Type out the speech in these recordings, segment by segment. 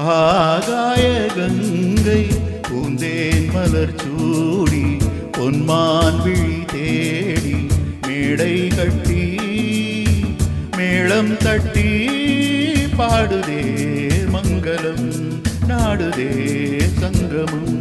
ஆகாய கங்கை பூந்தேன் மலர் சூடி பொன்மான் விழி தேடி மேடை கட்டி மேளம் தட்டி பாடுதே மங்களம் நாடுதே சங்கமம்.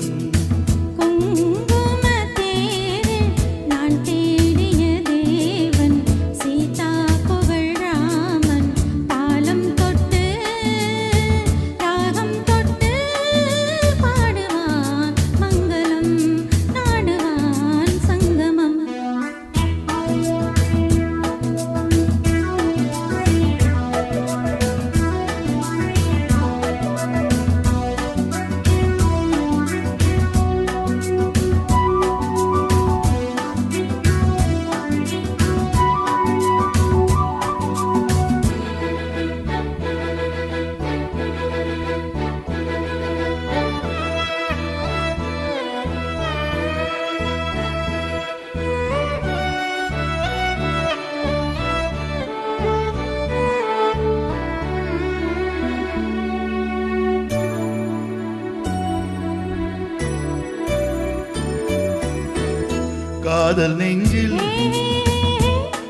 காதல் நெஞ்சில்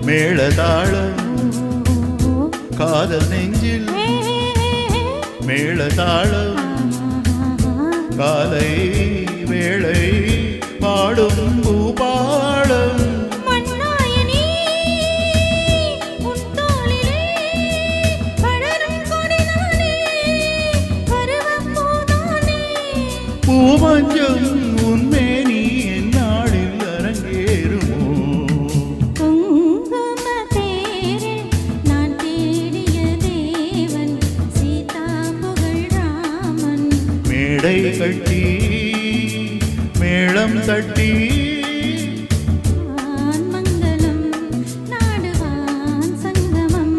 மேளதாளம் காதல் நெஞ்சில் மேளதாளம் காலை வேளை பாடும் பூபாடம் பூமஞ்சம் உன்மேனி என்னாளில் அரங்கேறுமோ. குங்கும தேரில் நான் தேடிய தேவன் சீதா புகழ் ராமன் மேடை கட்டி மேளம் தட்டி மங்களம் நாடுவான் சங்கமம்.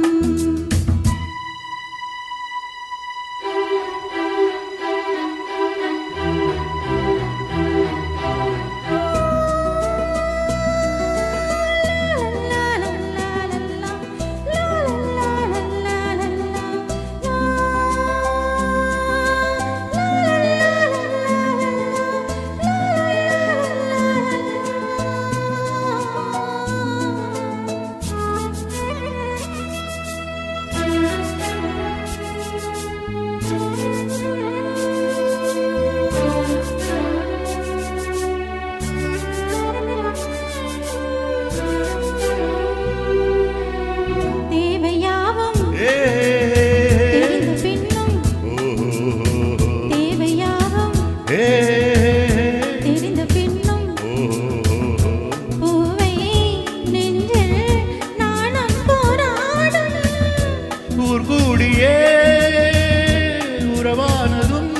தெரிந்த பின்னும் பூவை நெஞ்சில் நாணம் போராடும் கூடியே உறவானதும்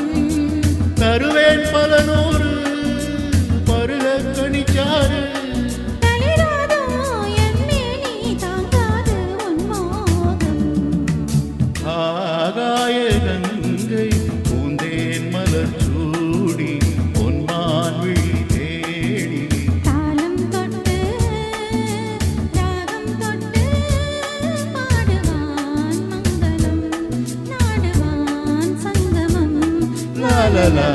தருவேன் பல நூறு பருக கணிச்சாரு ஆகாய கங்கை பூந்தேன் மலர் சூடி பொன்மான் விழி தேடி தாளம் தொட்டு ராகம் தொட்டு பாடுவான் மங்களம் நாடுவான் சங்கமம். லா லா லா